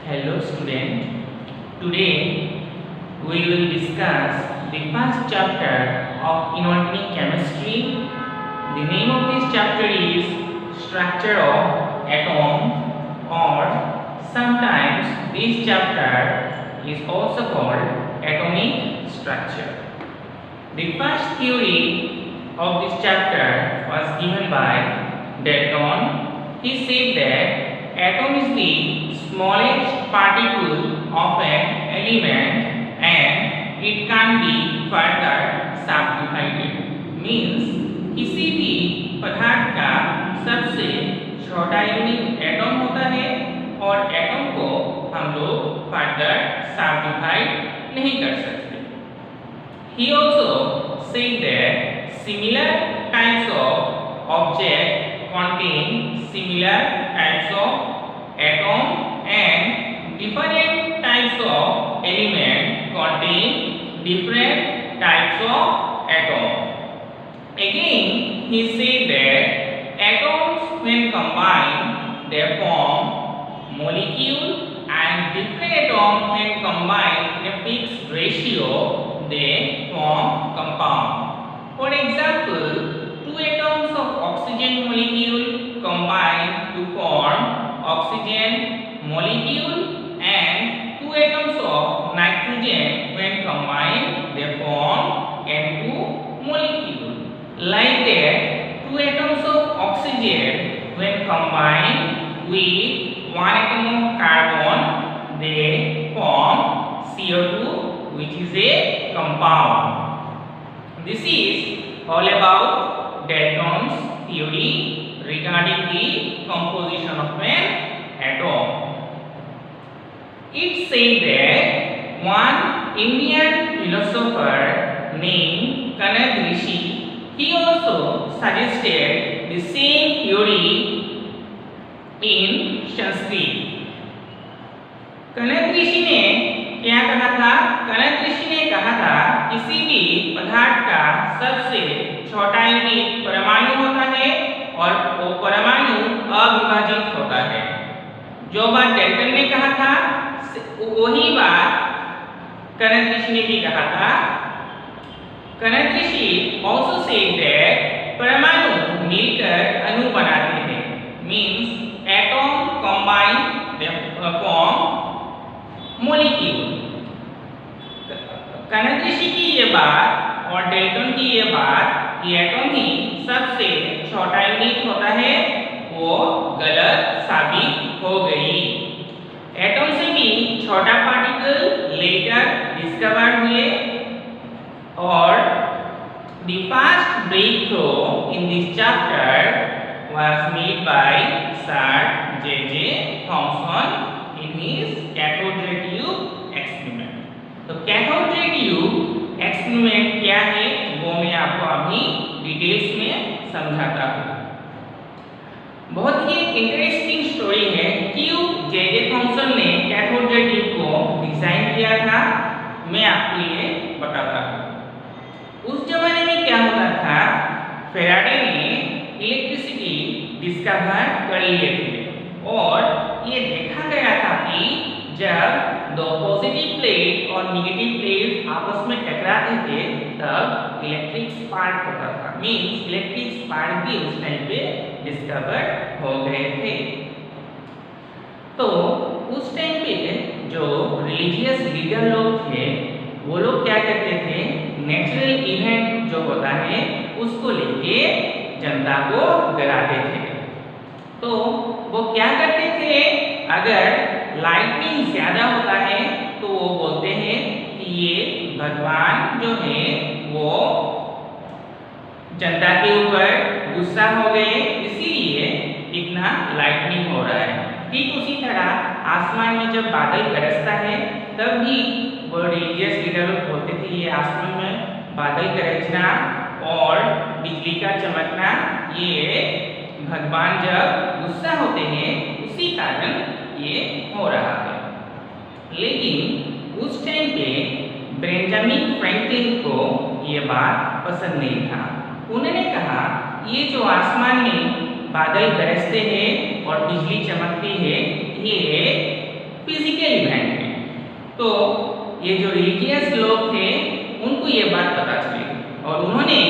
Hello student, today we will discuss the first chapter of inorganic chemistry. The name of this chapter is Structure of Atom, or sometimes this chapter is also called Atomic Structure. The first theory of this chapter was given by Dalton. He said that atom is the smallest particle of an element and it can be further subdivided. Means किसी भी पदार्थ का सबसे छोटा unit atom होता है और atom को हम लोग फर्दर सबडिवाइड नहीं कर सकते. He also said that similar types of object contain similar types of atom and different types of element contain different types of atom. Again, he said that atoms when combined they form molecule and different atoms when combined in a fixed ratio they form compound. For example, two atoms of oxygen molecule combine to form oxygen molecule and two atoms of nitrogen when combined they form N2 molecule. Like that, two atoms of oxygen when combined with one atom of carbon they form CO2, which is a compound. This is all about Dalton's theory regarding the composition of an atom. It said that one Indian philosopher named Kanad Rishi, he also suggested the same theory in Sanskrit. कनद ऋषि ने क्या कहा था? कनद ऋषि ने कहा था किसी भी पदार्थ का सबसे छोटा यूनिट परमाणु होता है और वो परमाणु अविभाजित होता है. जो बात डाल्टन ने कहा था वही बात कनद ऋषि ने भी कहा था. कनद ऋषि also said that परमाणु मिलकर अणु बनाते हैं. Means atom combine they form molecule. Kanad ऋषि की ये बात और डाल्टन की ये बात कि एटम ही सबसे छोटा यूनिट होता है वो गलत साबित हो गई. एटम से भी छोटा पार्टिकल लेटर डिस्कवर हुए और the first breakthrough in this chapter was made by Sir J.J. Thomson in his cathode ray tube experiment. तो cathode ray tube experiment क्या है वो मैं आपको अभी डिटेल्स में समझाता हूँ. बहुत ही इंटरेस्टिंग स्टोरी है. क्यों जे.जे. थॉमसन ने कैथोड रे ट्यूब को डिजाइन किया था मैं आपको ये बताता हूँ. उस जमाने में क्या होता था, फेराडे ने इलेक्ट्रिसिटी डिस्कवर कर लिए थे और ये देखा गया था कि जब दो पॉजिटिव प्लेट और नेगेटिव प्लेट आपस में टकराते थे तब इलेक्ट्रिक स्पार्क होता था. मींस इलेक्ट्रिक स्पार्क भी उस टाइम पे डिस्कवर हो गए थे. तो उस टाइम पे जो रिलीजियस लीडर लोग थे वो लोग क्या करते थे, नेचुरल इवेंट जो होता है उसको लेके जनता को डराते थे. तो वो क्या करते थे, अगर लाइटनिंग ज्यादा होता है तो वो बोलते हैं कि ये भगवान जो है वो जनता के ऊपर गुस्सा हो गए इसीलिए इतना लाइटनिंग हो रहा है. ठीक उसी तरह आसमान में जब बादल गरजता है तब भी वो रिलीजियस लीडर बोलते थे ये आसमान में बादल गरजना और बिजली का चमकना ये भगवान जब गुस्सा होते हैं उसी कारण ये हो रहा है. लेकिन उस टाइम पे बेंजामिन फ्रैंकलिन को ये बात पसंद नहीं था. उन्होंने कहा ये जो आसमान में बादल गरजते हैं और बिजली चमकती है ये फिजिकल ये जो रिलीजियस लोग थे उनको ये बात पता चली और उन्होंने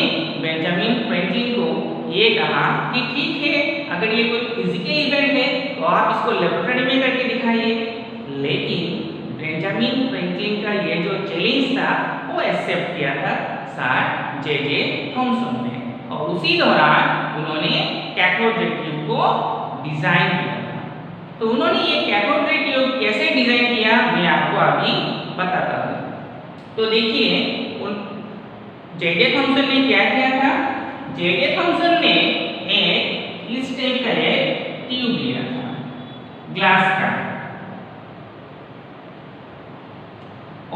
बेंजामिन फ्रैंकलिन को ये कहा कि ठीक है, अगर ये कोई फिजिकल इवेंट है तो आप इसको लेबोरेटरी में करके दिखाइए। लेकिन बेंजामिन फ्रैंकलिन का ये जो चैलेंज था वो एक्सेप्ट किया था सर जे थॉमसन ने, और उसी दौरान उन्होंने कैथोड रे ट्यूब को डिजाइन किया था। तो उन्होंने ये कैथोड रे ट्यूब कैसे डिजाइन किया मैं आपको अभी बताता हूँ। तो देखिए जे थॉमसन ने क्या किया था। जे थॉमसन ने एक इस टाइप का एक ट्यूब लिया था ग्लास का,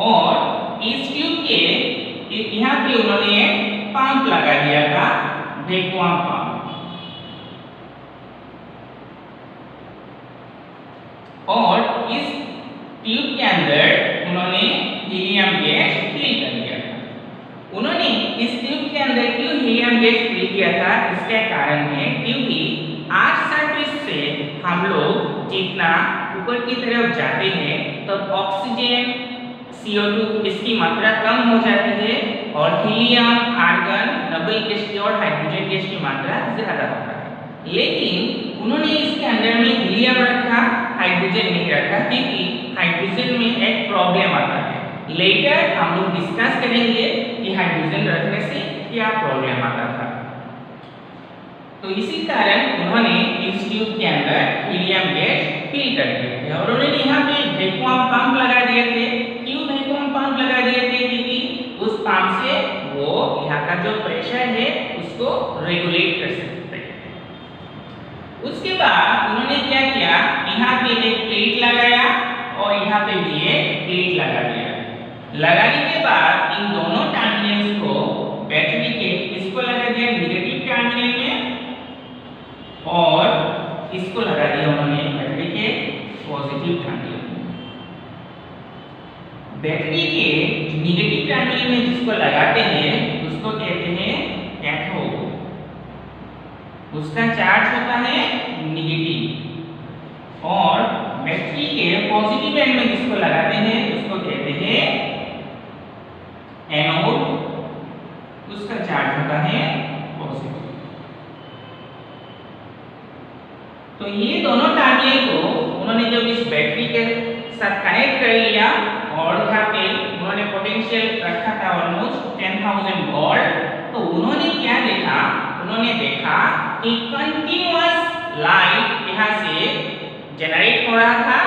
और इस ट्यूब के यहाँ पे उन्होंने पंप लगा दिया था, वैक्यूम पंप, और इस ट्यूब के अंदर उन्होंने हीलियम गैस फिल कर दिया था। उन्होंने इस ट्यूब के अंदर क्यों हीलियम गैस फिल किया था, इसका कारण है क्योंकि आज सरफेस से हम लोग जितना ऊपर की तरफ जाते हैं तब तो ऑक्सीजन CO2 इसकी मात्रा कम हो जाती है और हीलियम, आर्गन, नोबल गैस और हाइड्रोजन गैस की मात्रा ज्यादा होता है। लेकिन उन्होंने इसके अंदर में हीलियम रखा, हाइड्रोजन नहीं रखा, क्योंकि हाइड्रोजन में एक प्रॉब्लम आता है। लेटर हम लोग डिस्कस करेंगे कि हाइड्रोजन रखने से क्या प्रॉब्लम आता था। तो इसी कारण उन्होंने इस ट्यूब के अंदर हीलियम गैस फिल कर दिए थे और उन्होंने यहाँ पे वैक्यूम पंप लगा दिए थे। क्यों वैक्यूम पंप लगा दिए थे? क्योंकि उस पंप से वो यहाँ का जो प्रेशर है उसको रेगुलेट कर सकते हैं। उसके बाद उन्होंने क्या किया, यहाँ पे एक प्लेट लगाया और यहाँ पे भी एक प्लेट लगा दिया। लगाने के बाद इन दोनों टर्मिनल्स को बैटरी के इसको लगा दिया नेगेटिव टर्मिनल में और इसको लगा दिया उन्होंने बैटरी के पॉजिटिव टर्मिनल में। बैटरी के नेगेटिव टर्मिनल में जिसको लगाते हैं उसको कहते हैं कैथोड, उसका चार्ज होता है नेगेटिव, और बैटरी के पॉजिटिव एंड में जिसको लगाते हैं उसको कहते हैं एनोड, उसका चार्ज होता है पॉजिटिव। तो ये दोनों टर्मिनल को उन्होंने जब इस बैटरी के साथ कनेक्ट कर लिया और यहाँ पे उन्होंने पोटेंशियल रखा था ऑलमोस्ट 10,000 वोल्ट, तो उन्होंने क्या देखा, उन्होंने देखा कि कंटिन्यूअस लाइट यहाँ से जनरेट हो रहा था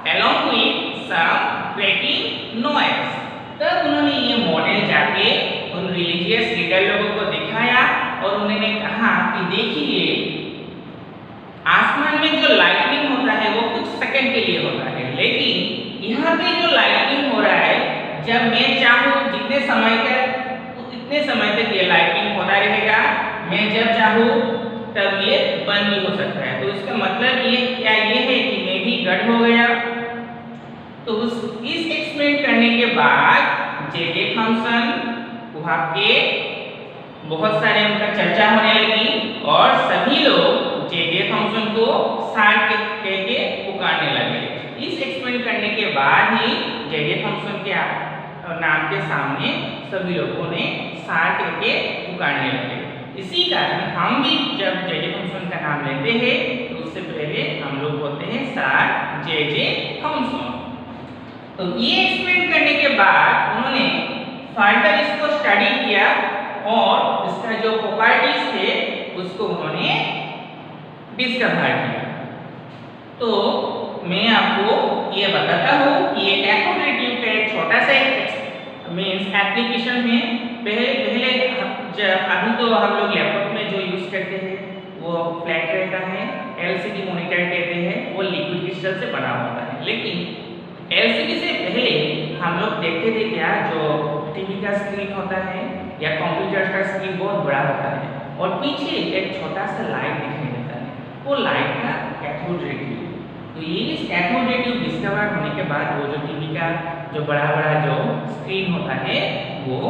along with some cracking noise। तब उन्होंने ये मॉडल जाके उन रिलीजियस लीडर लोगों को दिखाया और उन्होंने कहा कि देखिए आसमान में जो लाइटनिंग होता है वो कुछ सेकंड के लिए होता है, लेकिन यहाँ पे जो लाइटनिंग हो रहा है जब मैं चाहूँ जितने समय तक ये लाइटनिंग होता रहेगा, मैं जब चाहूँ तब ये बंद भी हो सकता है। तो इसका मतलब ये क्या ये है कि मैं भी गड़ हो गया। तो इस एक्सपेरिमेंट करने के बाद जे थॉमसन वहाँ के बहुत सारे उनका चर्चा होने लगी और सभी लोग जे थॉमसन को सार के पुकारने लगे। इस एक्सपेरिमेंट करने के बाद ही जे थॉमसन के नाम के सामने सभी लोगों ने सार के पुकारने लगे। इसी कारण हम भी जब जे थॉमसन का नाम लेते हैं तो उससे पहले हम लोग बोलते हैं सर जे थॉमसन। तो ये एक्सपेरिमेंट करने के बाद उन्होंने फर्दर इसको स्टडी किया और इसका जो प्रॉपर्टीज थे उसको उन्होंने डिस्कवर किया। तो मैं आपको ये बताता हूँ कि ये कैथोड रे ट्यूब का एक छोटा सा मींस एप्लीकेशन है। पहले अभी तो हम लोग लैपटॉप में जो यूज करते हैं वो फ्लैट रहता है, LCD मॉनिटर कहते हैं, वो लिक्विड क्रिस्टल से बना होता है। लेकिन LCD से पहले हम लोग देखते थे क्या, जो टीवी का स्क्रीन होता है या कंप्यूटर का स्क्रीन बहुत बड़ा होता है और पीछे एक छोटा सा लाइट दिखाई देता है, वो लाइट का कैथोड रे ट्यूब। तो ये इस कैथोड रे ट्यूब डिस्कवर होने के बाद वो जो टीवी का जो बड़ा जो स्क्रीन होता है वो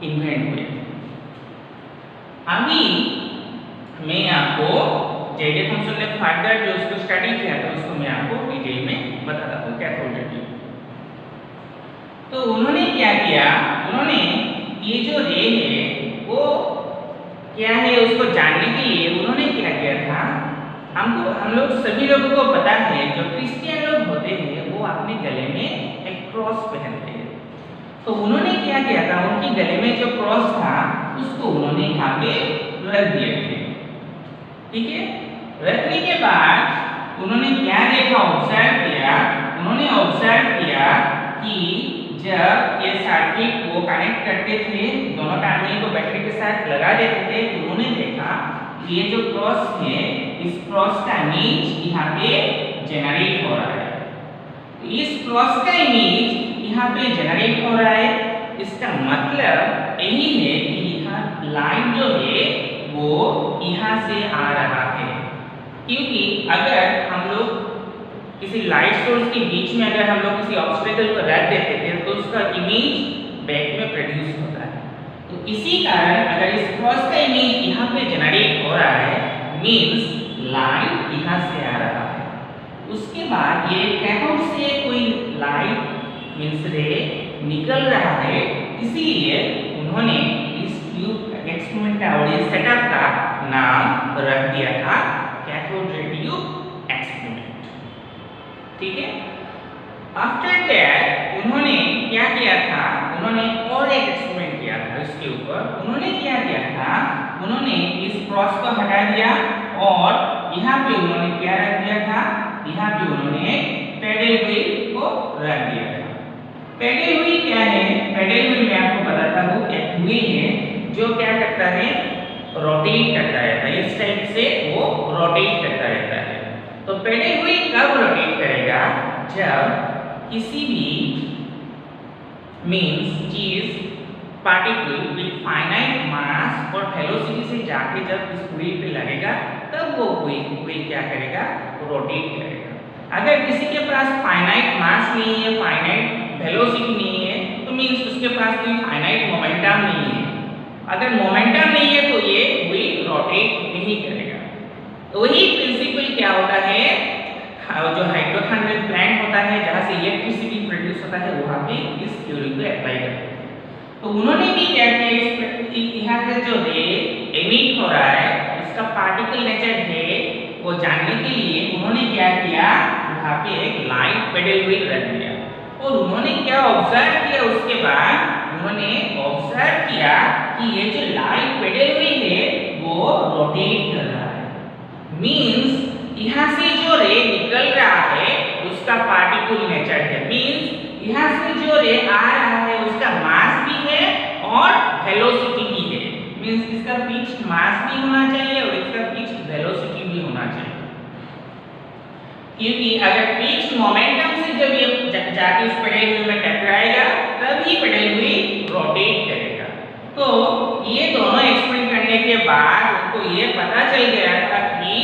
इन्वेंट हुए। अभी मैं आपको जे थॉमसन ने फर्दर जो उसको स्टडी किया था उसको मैं आपको डिटेल में बताता हूँ कैथोड रे ट्यूब। तो उन्होंने क्या किया, उन्होंने ये जो रे है वो क्या है उसको जानने के लिए उन्होंने क्या किया था, हम लोग सभी लोगों को पता है जो क्रिश्चियन लोग होते हैं वो अपने गले में एक क्रॉस पहनते हैं। तो उन्होंने क्या किया था, उनकी गले में जो क्रॉस था उसको उन्होंने यहाँ पे रख दिए थे। ठीक है, रखने के बाद उन्होंने क्या देखा, ऑब्जर्व किया। उन्होंने ऑब्जर्व किया कि जब ये सर्किट को कनेक्ट करते थे, दोनों टर्मिनल को बैटरी के साथ लगा देते थे, तो उन्होंने देखा ये जो क्रॉस है इस क्रॉस का इमेज यहाँ पे जनरेट हो रहा है। इस क्रॉस का इमेज यहाँ पे जनरेट हो रहा है, इसका मतलब यही है कि यहाँ लाइन जो है वो यहाँ से आ रहा है। क्योंकि अगर हम लोग किसी लाइट सोर्स के बीच में अगर हम लोग किसी ऑब्स्टेकल को रख देते थे तो उसका इमेज बैक में प्रोड्यूस होता है। तो इसी कारण अगर इस क्रॉस का इमेज यहाँ पे जनरेट हो रहा है मींस लाइट यहाँ से आ रहा है। उसके बाद ये कैथोड से कोई लाइट मींस रे निकल रहा है, इसीलिए उन्होंने इस ट्यूब एक्सपेरिमेंट का और इस सेटअप का नाम रख दिया था कैथोड रे ट्यूब एक्सपेरिमेंट। ठीक है, आफ्टर दैट उन्होंने क्या किया था, उन्होंने और एक एक्सपेरिमेंट किया था इसके ऊपर। उन्होंने क्या किया था, उन्होंने इस क्रॉस को हटा दिया और यहाँ पे उन्होंने क्या रख दिया था, यहाँ पे उन्होंने पेडल व्हील को रख दिया था। पेडल व्हील क्या है, पेडल व्हील मैं आपको बताता हूँ, एक व्हील है जो क्या करता है, रोटेट करता रहता है। इस टाइप से वो रोटेट करता रहता है। तो पेडल व्हील कब रोटेट करेगा, जब किसी भी मींस चीज पार्टिकल विद फाइनाइट मास और वेलोसिटी से जाके जब इस व्हील पे लगेगा तब वो व्हील क्या करेगा, रोटेट करेगा। अगर किसी के पास फाइनाइट मास नहीं है, फाइनाइट वेलोसिटी नहीं है, तो मींस उसके पास कोई फाइनाइट मोमेंटम नहीं है। अगर मोमेंटम नहीं है तो ये व्हील रोटेट नहीं करेगा। तो वही प्रिंसिपल क्या होता है, जो हाइड्रोथर्मल प्लांट होता है जहां से इलेक्ट्रिसिटी प्रोड्यूस होता है, वहां पे इस थ्योरी को अप्लाई करते हैं। तो उन्होंने भी क्या किया, यहाँ से जो रे एमिट हो रहा है इसका पार्टिकल नेचर है वो जानने के लिए उन्होंने क्या किया, वहां पे एक लाइन पेडल व्हील रख दिया। और उन्होंने क्या ऑब्जर्व किया, उसके बाद उन्होंने ऑब्जर्व किया कि ये जो लाइन पेडल व्हील है वो रोटेट कर रहा है। मींस यहाँ से जो रे निकल रहा है उसका पार्टिकल नेचर है। मींस यहाँ से जो रे आ रहा है उसका मास भी है और वेलोसिटी भी है। मींस इसका फिक्स्ड मास भी होना चाहिए और इसका फिक्स्ड वेलोसिटी भी होना चाहिए। क्योंकि अगर फिक्स्ड मोमेंटम से जब ये जाके इस पेडल व्हील में टकराएगा तभी पेडल व्हील रोटेट करेगा। तो ये दोनों एक्सपेरिमेंट करने के बाद उनको ये पता चल गया था कि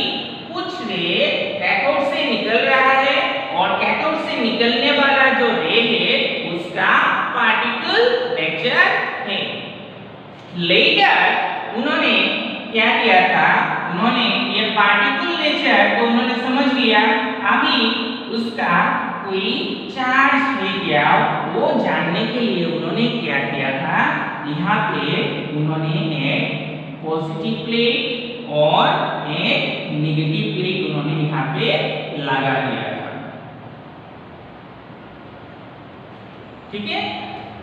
कुछ रे कैथोड से निकल रहा है और कैथोड से निकलने वाला जो रे है उसका पार्टिकल नेचर है। लेटर उन्होंने क्या किया था, उन्होंने ये पार्टिकल नेचर को उन्होंने समझ लिया, अभी उसका कोई चार्ज है क्या वो जानने के लिए उन्होंने क्या किया था, यहाँ पे उन्होंने एक पॉजिटिव प्लेट और एक नेगेटिव प्लेट उन्होंने यहाँ पे लगा दिया था। ठीक है,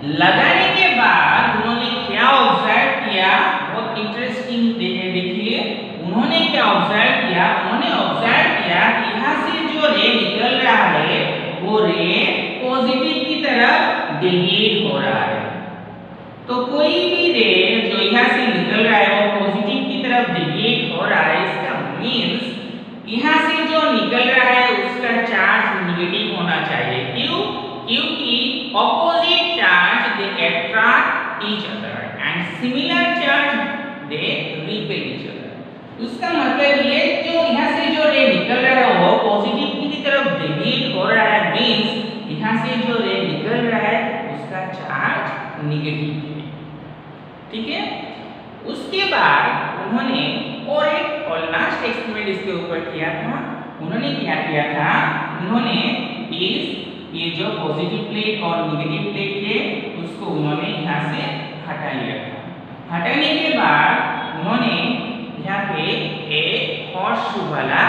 लगाने के बाद उन्होंने क्या ऑब्जर्व किया, बहुत इंटरेस्टिंग देखिए। उन्होंने क्या ऑब्जर्व किया, उन्होंने ऑब्जर्व किया कि यहाँ से जो रे निकल रहा है वो रे पॉजिटिव की तरफ डेविएट हो रहा है। तो कोई भी रे जो यहाँ से निकल रहा है वो पॉजिटिव की तरफ डेविएट हो रहा है, इसका मींस यहाँ से जो निकल रहा है उसका चार्ज नेगेटिव होना चाहिए। क्यों? क्योंकि opposite charge they attract each other and similar charge they repel each other. उसका मतलब ये जो यहाँ से जो रे निकल रहा है वो पॉजिटिव की तरफ डेविएट हो रहा है, मींस यहाँ से जो रे निकल रहा है उसका चार्ज नेगेटिव है। ठीक है, उसके बाद उन्होंने और एक और लास्ट एक्सपेरिमेंट इसके ऊपर किया था। उन्होंने क्या किया था, उन्होंने ये जो पॉजिटिव प्लेट और नेगेटिव प्लेट थे उसको उन्होंने यहाँ से हटा लिया था। हटाने के बाद उन्होंने यहाँ पे एक हॉर्सशू वाला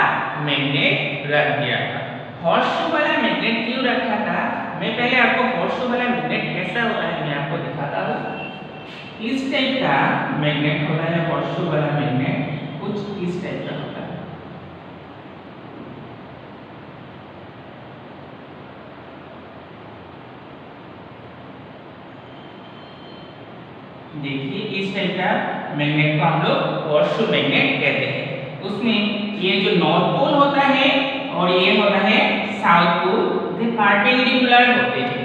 मैग्नेट रख दिया था। हॉर्सशू वाला मैग्नेट क्यों रखा था, मैं पहले आपको हॉर्सशू वाला मैग्नेट कैसा होता है मैं आपको दिखाता हूँ। इस टाइप का मैग्नेट होता है हॉर्सशू वाला मैग्नेट, कुछ इस टाइप का होता है। देखिए इस टाइप का मैग्नेट को हम लोग हॉर्सशू मैग्नेट कहते हैं। उसमें ये जो नॉर्थ पोल होता है और ये होता है साउथ पोल, वे परपेंडिकुलर होते हैं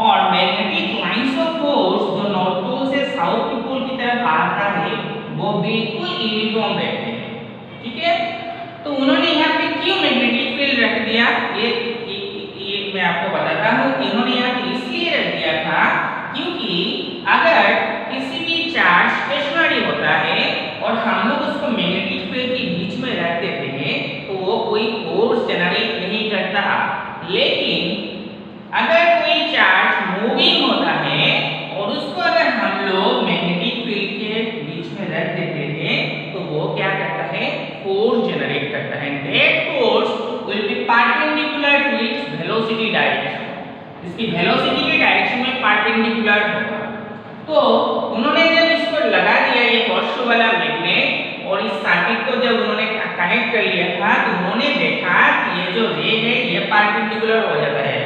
और मैग्नेटिक लाइंस ऑफ फोर्स जो नॉर्थ पोल से साउथ पोल की तरफ आता है वो बिल्कुल यूनिफॉर्म रहते हैं। ठीक है, तो उन्होंने यहाँ पे क्यों मैग्नेटिक फील्ड रख दिया ये मैं आपको बताता हूँ। इन्होंने यहाँ पे इसलिए रख दिया था क्योंकि अगर किसी भी चार्ज स्टेशनरी होता है और हम लोग उसको मैग्नेटिक फील्ड के बीच में रख देते हैं तो वो कोई फोर्स जनरेट नहीं करता। लेकिन अगर कोई चार्ज मूविंग होता है और उसको अगर हम लोग मैग्नेटिक फील्ड के बीच में रख देते हैं तो वो क्या करता है, फोर्स जनरेट करता है। That force will be perpendicular to its velocity direction. इसकी वेलोसिटी के डायरेक्शन में परपेंडिकुलर होगा। तो उन्होंने जब इसको लगा दिया ये हॉर्सशू वाला मैग्नेट और इस सर्किट को जब उन्होंने कनेक्ट कर लिया था तो उन्होंने देखा कि ये जो रे है ये परपेंडिकुलर हो जाता है,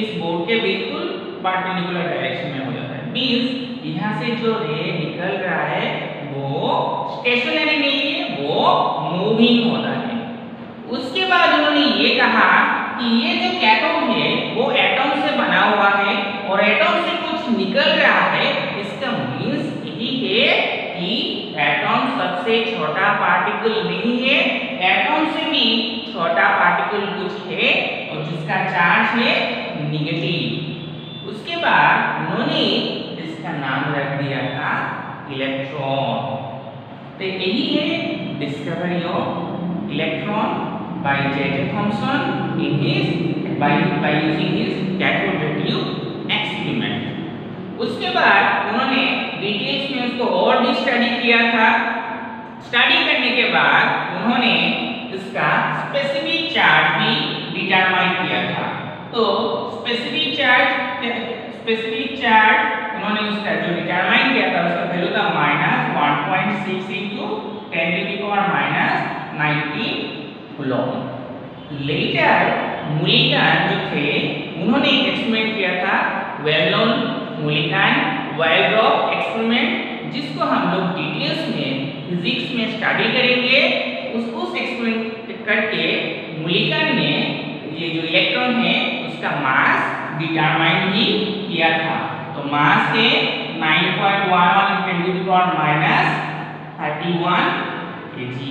इस बोर्ड के बिल्कुल परपेंडिकुलर डायरेक्शन में हो जाता है। मींस यहाँ से जो रे निकल रहा है वो स्टेशनरी नहीं है, वो मूविंग होता है। उसके बाद उन्होंने ये कहा कि ये जो कैथोड है वो एटम से बना हुआ है और एटम से कुछ निकल रहा है, इसका मींस यही है कि एटम सबसे छोटा पार्टिकल नहीं है, एटम से भी छोटा पार्टिकल कुछ है और जिसका चार्ज है नेगेटिव। उसके बाद उन्होंने इसका नाम रख दिया था इलेक्ट्रॉन। तो यही है discovery of electron by J.J. Thomson in his by using his cathode ray tube experiment। उसके बाद उन्होंने डिटेल्स में उसको और भी स्टडी किया था। स्टडी करने के बाद उन्होंने इसका स्पेसिफिक चार्ज भी डिटरमाइन किया था। तो स्पेसिफिक चार्ज उन्होंने उसका जो डिटरमाइन किया था उसका वैल्यू था -1.6 into 10⁻⁻⁹ कूलम। लेटर मुलिकन जो थे उन्होंने एक एक्सपेरिमेंट किया था, वेल नोन मुलिकन वायरड्रॉप एक्सपेरिमेंट, जिसको हम लोग डिटेल्स में फिजिक्स में स्टडी करेंगे। उस एक्सपेरिमेंट करके मुलिकन ने ये जो इलेक्ट्रॉन है उसका मास डिटरमाइन भी किया था। तो मास है 9.11 × 10⁻31 kg।